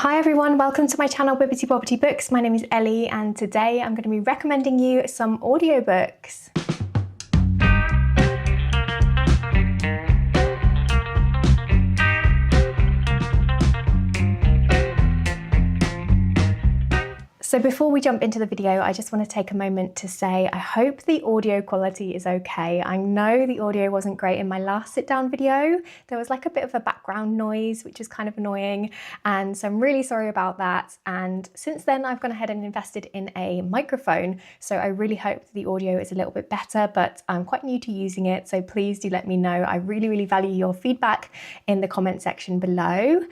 Hi everyone, welcome to my channel Bibbity Bobbity Books. My name is Ellie and today I'm going to be recommending you some audiobooks. So before we jump into the video, I just want to take a moment to say I hope the audio quality is okay. I know the audio wasn't great in my last sit down video. There was like a bit of a background noise, which is kind of annoying. And so I'm really sorry about that. And since then I've gone ahead and invested in a microphone. So I really hope the audio is a little bit better, but I'm quite new to using it. So please do let me know. I really value your feedback in the comment section below.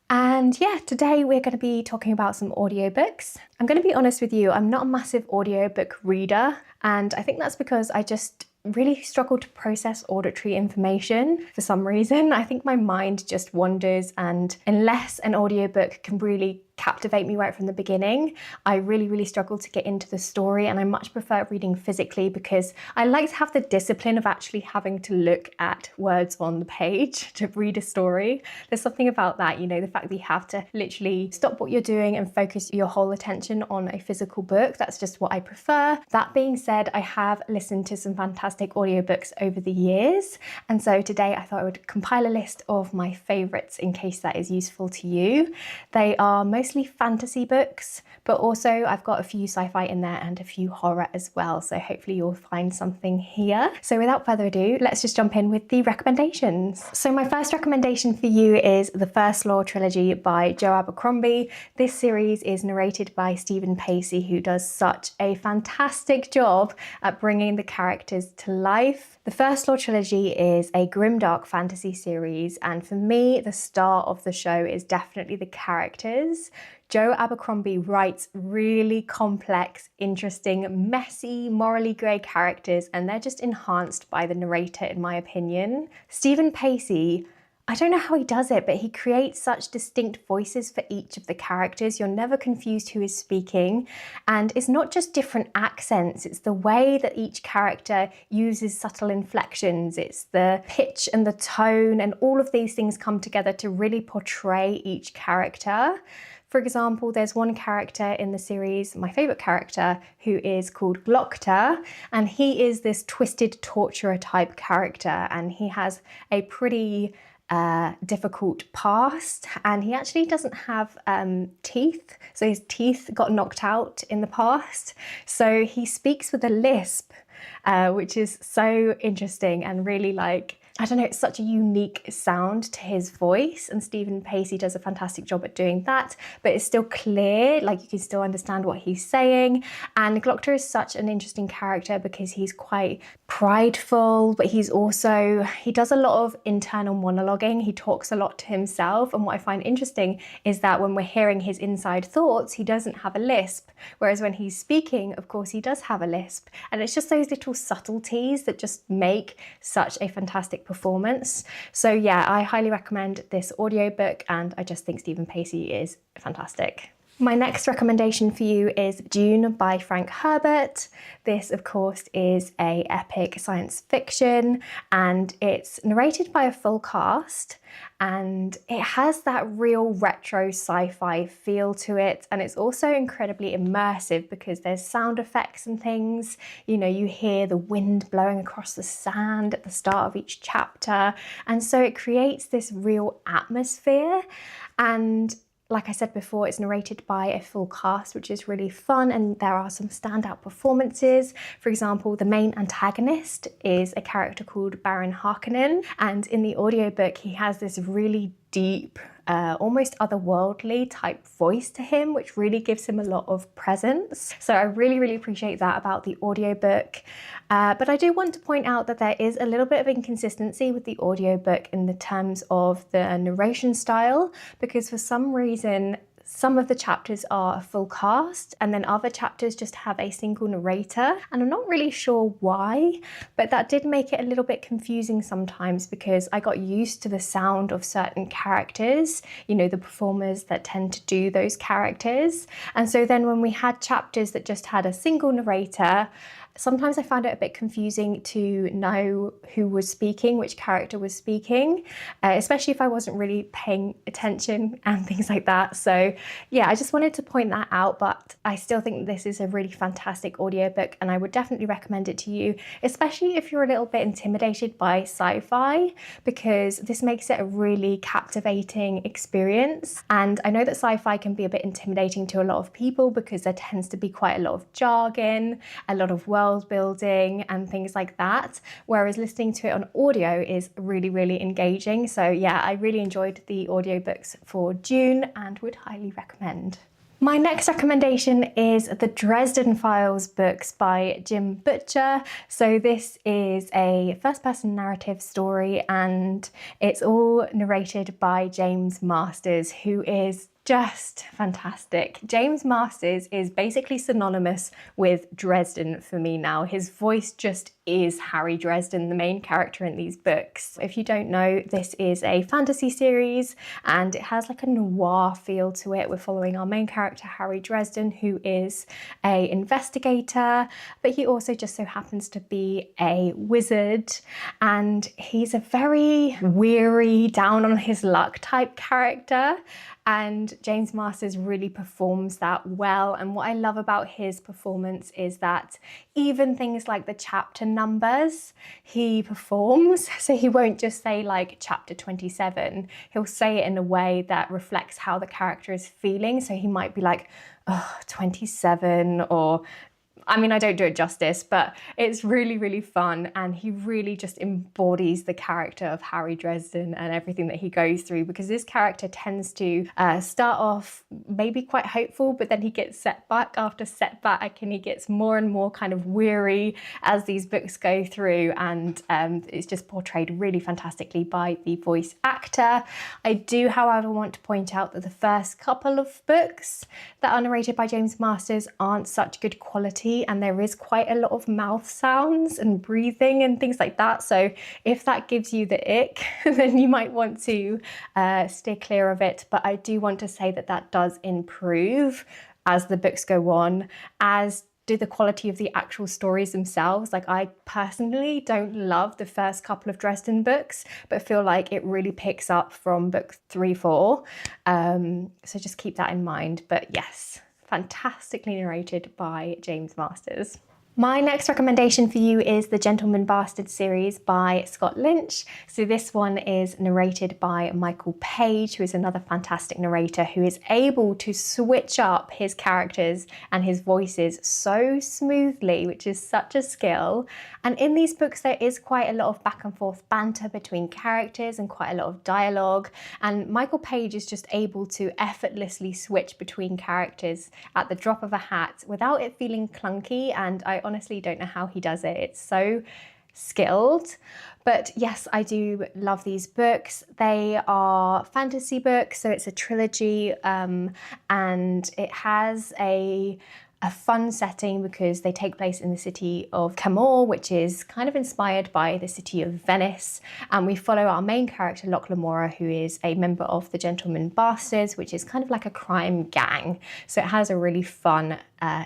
And yeah, today we're going to be talking about some audiobooks. I'm going to be honest with you, I'm not a massive audiobook reader, and I think that's because I just really struggle to process auditory information for some reason. I think my mind just wanders, and unless an audiobook can really captivate me right from the beginning, I really struggle to get into the story, and I much prefer reading physically because I like to have the discipline of actually having to look at words on the page to read a story. There's something about that, you know, the fact that you have to literally stop what you're doing and focus your whole attention on a physical book. That's just what I prefer. That being said, I have listened to some fantastic audiobooks over the years, and so today I thought I would compile a list of my favorites in case that is useful to you. They are mostly fantasy books, but also I've got a few sci-fi in there and a few horror as well, so hopefully you'll find something here. So without further ado, let's just jump in with the recommendations. So my first recommendation for you is the first Law Trilogy by Joe Abercrombie. This series is narrated by Stephen Pacey, who does such a fantastic job at bringing the characters to life. The first Law Trilogy is a grimdark fantasy series, and for me, the star of the show is definitely the characters. Joe Abercrombie writes really complex, interesting, messy, morally grey characters, and they're just enhanced by the narrator, in my opinion. Stephen Pacey, I don't know how he does it, but he creates such distinct voices for each of the characters. You're never confused who is speaking. And it's not just different accents, it's the way that each character uses subtle inflections. It's the pitch and the tone, and all of these things come together to really portray each character. For example, there's one character in the series, my favourite character, who is called Glocta, and he is this twisted torturer type character, and he has a pretty difficult past, and he actually doesn't have teeth, so his teeth got knocked out in the past, so he speaks with a lisp, which is so interesting and really, like, I don't know, it's such a unique sound to his voice, and Stephen Pacey does a fantastic job at doing that, but it's still clear, like you can still understand what he's saying. And Glocta is such an interesting character because he's quite prideful, but he does a lot of internal monologuing. He talks a lot to himself, and what I find interesting is that when we're hearing his inside thoughts, he doesn't have a lisp, whereas when he's speaking, of course, he does have a lisp. And it's just those little subtleties that just make such a fantastic performance. So yeah, I highly recommend this audiobook, and I just think Stephen Pacey is fantastic. My next recommendation for you is Dune by Frank Herbert. This, of course, is an epic science fiction, and it's narrated by a full cast, and it has that real retro sci-fi feel to it, and it's also incredibly immersive because there's sound effects and things. You know, you hear the wind blowing across the sand at the start of each chapter, and so it creates this real atmosphere. And like I said before, it's narrated by a full cast, which is really fun, and there are some standout performances. For example, the main antagonist is a character called Baron Harkonnen, and in the audiobook he has this really deep, almost otherworldly type voice to him, which really gives him a lot of presence. So I really appreciate that about the audiobook. But I do want to point out that there is a little bit of inconsistency with the audiobook in the terms of the narration style, because for some reason some of the chapters are a full cast, and then other chapters just have a single narrator, and I'm not really sure why, but that did make it a little bit confusing sometimes because I got used to the sound of certain characters, you know, the performers that tend to do those characters. And so then when we had chapters that just had a single narrator, sometimes I found it a bit confusing to know who was speaking, which character was speaking, especially if I wasn't really paying attention and things like that. So yeah, I just wanted to point that out, but I still think this is a really fantastic audiobook and I would definitely recommend it to you, especially if you're a little bit intimidated by sci-fi, because this makes it a really captivating experience. And I know that sci-fi can be a bit intimidating to a lot of people because there tends to be quite a lot of jargon, a lot of world building and things like that, whereas listening to it on audio is really, really engaging. So yeah, I really enjoyed the audiobooks for June and would highly recommend. My next recommendation is the Dresden Files books by Jim Butcher. So this is a first-person narrative story and it's all narrated by James Masters, who is just fantastic. James Masters is basically synonymous with Dresden for me now. His voice just is Harry Dresden, the main character in these books. If you don't know, this is a fantasy series and it has like a noir feel to it. We're following our main character, Harry Dresden, who is an investigator, but he also just so happens to be a wizard. And he's a very weary, down on his luck type character. And James Masters really performs that well. And what I love about his performance is that even things like the chapter numbers, he performs. So he won't just say like chapter 27, he'll say it in a way that reflects how the character is feeling. So he might be like, oh, 27, or I mean, I don't do it justice, but it's really, really fun. And he really just embodies the character of Harry Dresden and everything that he goes through, because this character tends to start off maybe quite hopeful, but then he gets setback after setback and he gets more and more kind of weary as these books go through. And it's just portrayed really fantastically by the voice actor. I do, however, want to point out that the first couple of books that are narrated by James Masters aren't such good quality, and there is quite a lot of mouth sounds and breathing and things like that. So if that gives you the ick, then you might want to steer clear of it. But I do want to say that that does improve as the books go on, as do the quality of the actual stories themselves. Like, I personally don't love the first couple of Dresden books, but feel like it really picks up from book 3, 4. So just keep that in mind. But yes, fantastically narrated by James Masters. My next recommendation for you is the Gentleman Bastard series by Scott Lynch. So this one is narrated by Michael Page, who is another fantastic narrator who is able to switch up his characters and his voices so smoothly, which is such a skill. And in these books, there is quite a lot of back and forth banter between characters and quite a lot of dialogue. And Michael Page is just able to effortlessly switch between characters at the drop of a hat without it feeling clunky. And I honestly don't know how he does it. It's so skilled. But yes, I do love these books. They are fantasy books, so it's a trilogy, and it has a fun setting because they take place in the city of Camor, which is kind of inspired by the city of Venice. And we follow our main character, Locke Lamora, who is a member of the Gentleman Bastards, which is kind of like a crime gang. So it has a really fun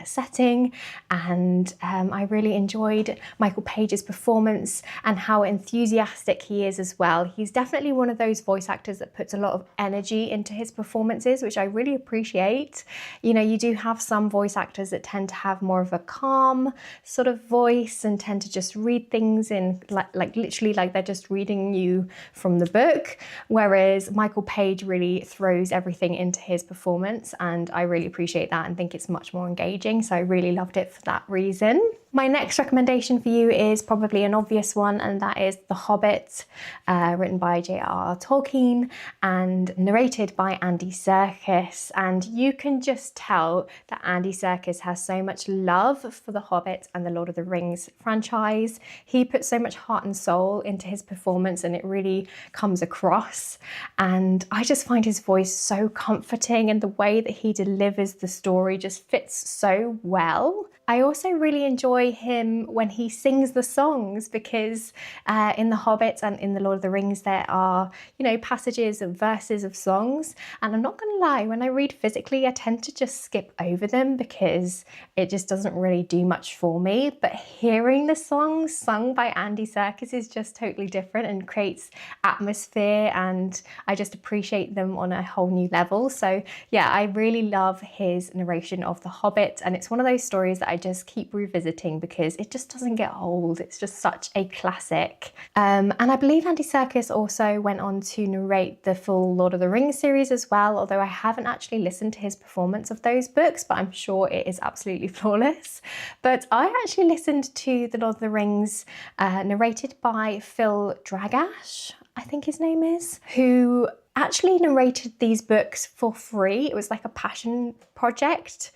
setting, and I really enjoyed Michael Page's performance and how enthusiastic he is as well. He's definitely one of those voice actors that puts a lot of energy into his performances, which I really appreciate. You know, you do have some voice actors that tend to have more of a calm sort of voice and tend to just read things in like literally like they're just reading you from the book, whereas Michael Page really throws everything into his performance, and I really appreciate that and think it's much more engaging. So I really loved it for that reason. My next recommendation for you is probably an obvious one, and that is The Hobbit, written by J.R.R. Tolkien and narrated by Andy Serkis. And you can just tell that Andy Serkis has so much love for The Hobbit and the Lord of the Rings franchise. He puts so much heart and soul into his performance, and it really comes across. And I just find his voice so comforting, and the way that he delivers the story just fits so well. I also really enjoy him when he sings the songs, because in The Hobbit and in The Lord of the Rings there are, you know, passages and verses of songs, and I'm not going to lie, when I read physically I tend to just skip over them because it just doesn't really do much for me, but hearing the songs sung by Andy Serkis is just totally different and creates atmosphere, and I just appreciate them on a whole new level. So yeah, I really love his narration of The Hobbit, and it's one of those stories that I just keep revisiting because it just doesn't get old. It's just such a classic. And I believe Andy Serkis also went on to narrate the full Lord of the Rings series as well, although I haven't actually listened to his performance of those books, but I'm sure it is absolutely flawless. But I actually listened to the Lord of the Rings narrated by Phil Dragash, I think his name is, who actually narrated these books for free. It was like a passion project,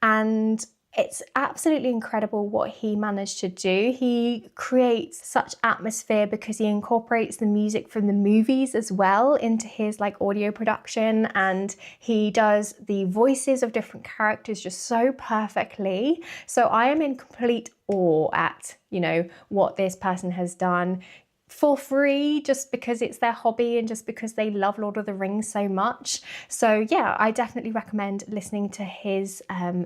and it's absolutely incredible what he managed to do. He creates such atmosphere because he incorporates the music from the movies as well into his like audio production, and he does the voices of different characters just so perfectly. So I am in complete awe at, you know, what this person has done for free, just because it's their hobby and just because they love Lord of the Rings so much. So yeah, I definitely recommend listening to his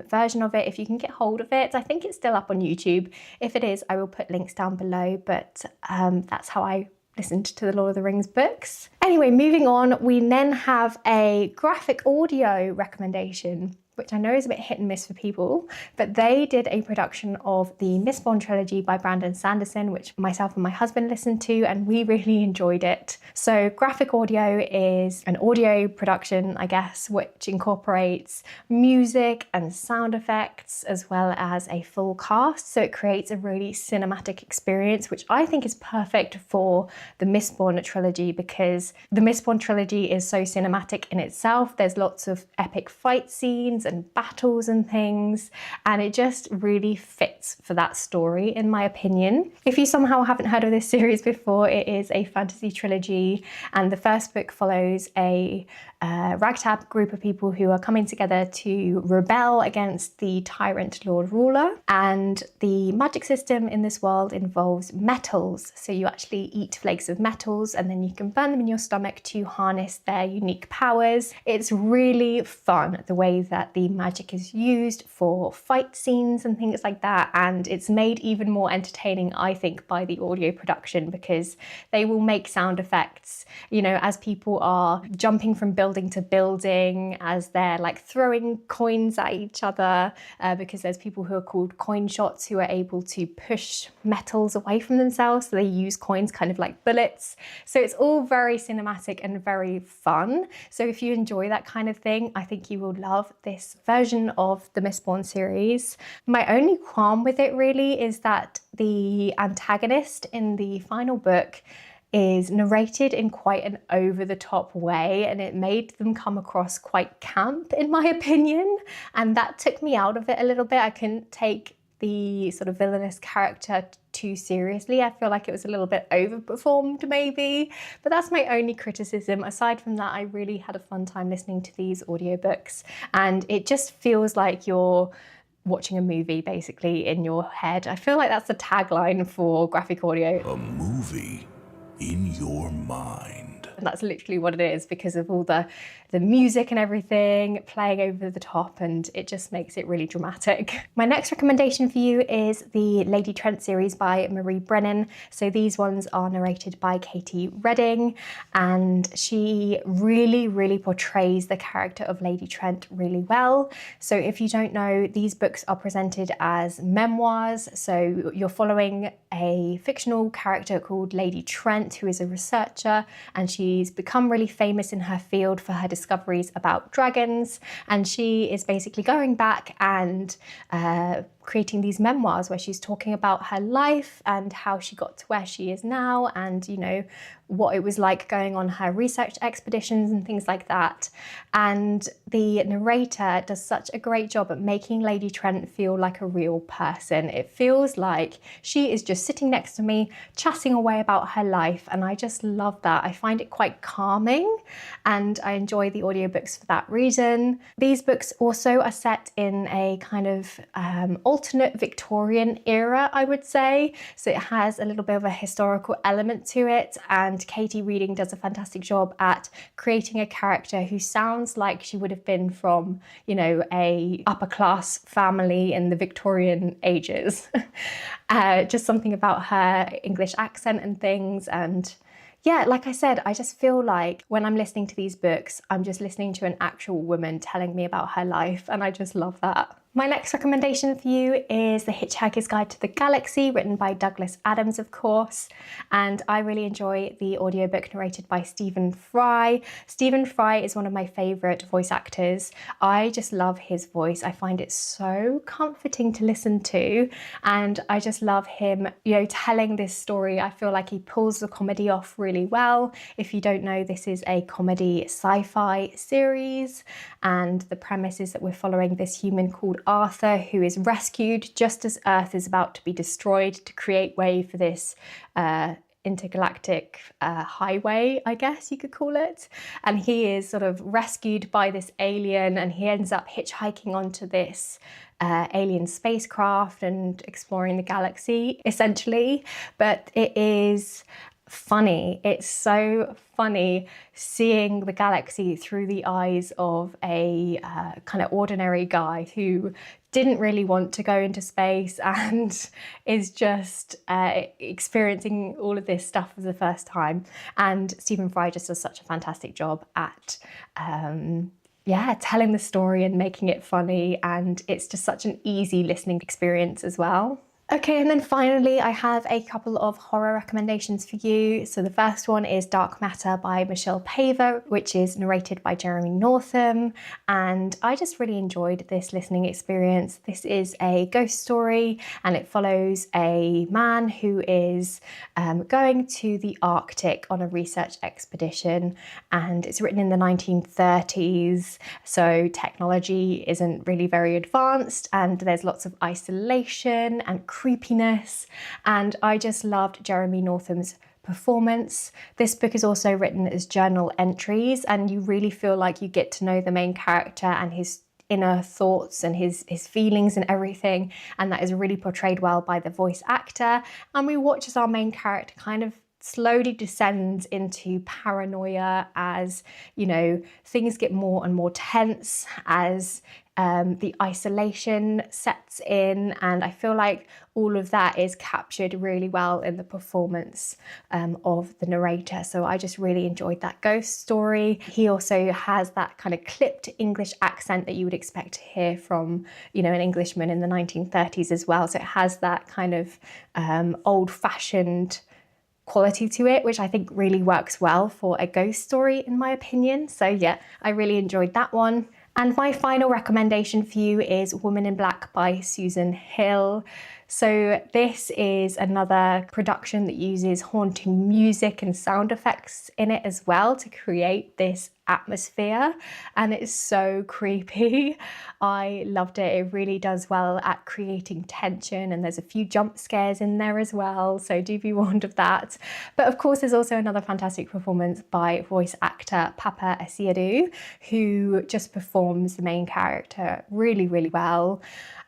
version of it if you can get hold of it. I think it's still up on YouTube. If it is, I will put links down below, but that's how I listened to the Lord of the Rings books. Anyway, moving on, we then have a graphic audio recommendation, which I know is a bit hit and miss for people, but they did a production of the Mistborn trilogy by Brandon Sanderson, which myself and my husband listened to, and we really enjoyed it. So graphic audio is an audio production, I guess, which incorporates music and sound effects as well as a full cast. So it creates a really cinematic experience, which I think is perfect for the Mistborn trilogy, because the Mistborn trilogy is so cinematic in itself. There's lots of epic fight scenes and battles and things, and it just really fits for that story, in my opinion. If you somehow haven't heard of this series before, it is a fantasy trilogy, and the first book follows a ragtag group of people who are coming together to rebel against the tyrant Lord Ruler. And the magic system in this world involves metals, so you actually eat flakes of metals and then you can burn them in your stomach to harness their unique powers. It's really fun the way that the magic is used for fight scenes and things like that, and it's made even more entertaining, I think, by the audio production, because they will make sound effects, you know, as people are jumping from building to building, as they're like throwing coins at each other, because there's people who are called coin shots who are able to push metals away from themselves, so they use coins kind of like bullets. So it's all very cinematic and very fun. So if you enjoy that kind of thing, I think you will love this version of the Mistborn series. My only qualm with it really is that the antagonist in the final book is narrated in quite an over-the-top way, and it made them come across quite camp, in my opinion, and that took me out of it a little bit. I couldn't take the sort of villainous character too seriously. I feel like it was a little bit overperformed maybe, but that's my only criticism. Aside from that, I really had a fun time listening to these audiobooks, and it just feels like you're watching a movie basically in your head. I feel like that's the tagline for graphic audio. A movie in your mind. And that's literally what it is, because of all the music and everything playing over the top, and it just makes it really dramatic. My next recommendation for you is the Lady Trent series by Marie Brennan. So these ones are narrated by Katie Redding, and she really portrays the character of Lady Trent really well. So if you don't know, these books are presented as memoirs. So you're following a fictional character called Lady Trent, who is a researcher, and she's become really famous in her field for her discoveries about dragons, and she is basically going back and creating these memoirs where she's talking about her life and how she got to where she is now, and, you know, what it was like going on her research expeditions and things like that. And the narrator does such a great job at making Lady Trent feel like a real person. It feels like she is just sitting next to me, chatting away about her life, and I just love that. I find it quite calming, and I enjoy the audiobooks for that reason. These books also are set in a kind of alternate Victorian era, I would say. So it has a little bit of a historical element to it, and Katie Reading does a fantastic job at creating a character who sounds like she would have been from, you know, a upper class family in the Victorian ages. Just something about her English accent and things. And yeah, like I said, I just feel like when I'm listening to these books, I'm just listening to an actual woman telling me about her life, and I just love that. My next recommendation for you is The Hitchhiker's Guide to the Galaxy, written by Douglas Adams, of course. And I really enjoy the audiobook narrated by Stephen Fry. Stephen Fry is one of my favourite voice actors. I just love his voice. I find it so comforting to listen to. And I just love him, you know, telling this story. I feel like he pulls the comedy off really well. If you don't know, this is a comedy sci-fi series. And the premise is that we're following this human called Arthur, who is rescued just as Earth is about to be destroyed to create way for this intergalactic highway, I guess you could call it. And he is sort of rescued by this alien, and he ends up hitchhiking onto this alien spacecraft and exploring the galaxy, essentially. But it is funny. It's so funny seeing the galaxy through the eyes of a kind of ordinary guy who didn't really want to go into space and is just experiencing all of this stuff for the first time. And Stephen Fry just does such a fantastic job at telling the story and making it funny, and it's just such an easy listening experience as well. Okay, and then finally, I have a couple of horror recommendations for you. So the first one is Dark Matter by Michelle Paver, which is narrated by Jeremy Northam. And I just really enjoyed this listening experience. This is a ghost story, and it follows a man who is going to the Arctic on a research expedition. And it's written in the 1930s, so technology isn't really very advanced, and there's lots of isolation and creepiness, and I just loved Jeremy Northam's performance. This book is also written as journal entries, and you really feel like you get to know the main character and his inner thoughts and his feelings and everything, and that is really portrayed well by the voice actor. And we watch as our main character kind of slowly descends into paranoia as, you know, things get more and more tense as the isolation sets in, and I feel like all of that is captured really well in the performance of the narrator. So I just really enjoyed that ghost story. He also has that kind of clipped English accent that you would expect to hear from, you know, an Englishman in the 1930s as well. So it has that kind of old-fashioned quality to it, which I think really works well for a ghost story, in my opinion. So yeah, I really enjoyed that one. And my final recommendation for you is Woman in Black by Susan Hill. So this is another production that uses haunting music and sound effects in it as well to create this atmosphere, and it's so creepy. I loved it. It really does well at creating tension, and there's a few jump scares in there as well, so do be warned of that. But of course, there's also another fantastic performance by voice actor Papa Asiadu, who just performs the main character really, really well.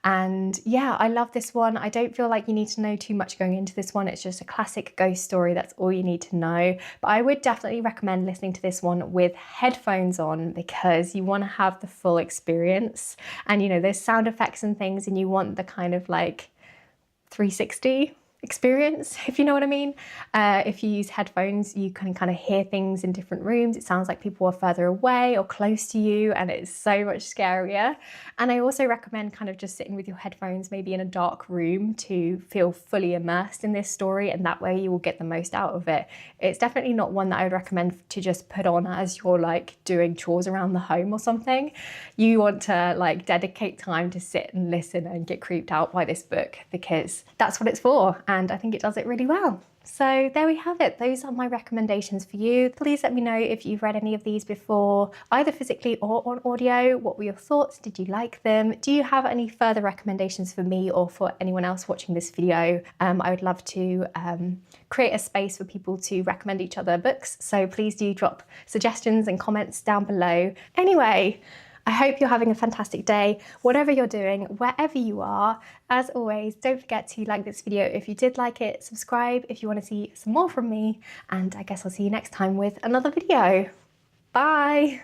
And yeah, I love this one. I don't feel like you need to know too much going into this one. It's just a classic ghost story. That's all you need to know. But I would definitely recommend listening to this one with headphones on, because you want to have the full experience. And you know, there's sound effects and things, and you want the kind of like 360 experience, if you know what I mean. If you use headphones, you can kind of hear things in different rooms. It sounds like people are further away or close to you, and it's so much scarier. And I also recommend kind of just sitting with your headphones, maybe in a dark room, to feel fully immersed in this story, and that way you will get the most out of it. It's definitely not one that I would recommend to just put on as you're like doing chores around the home or something. You want to like dedicate time to sit and listen and get creeped out by this book, because that's what it's for. and I think it does it really well. So there we have it. Those are my recommendations for you. Please let me know if you've read any of these before, either physically or on audio. What were your thoughts? Did you like them? Do you have any further recommendations for me or for anyone else watching this video? I would love to create a space for people to recommend each other books. So please do drop suggestions and comments down below. Anyway, I hope you're having a fantastic day, whatever you're doing, wherever you are. As always, don't forget to like this video if you did like it, subscribe if you want to see some more from me, and I guess I'll see you next time with another video. Bye!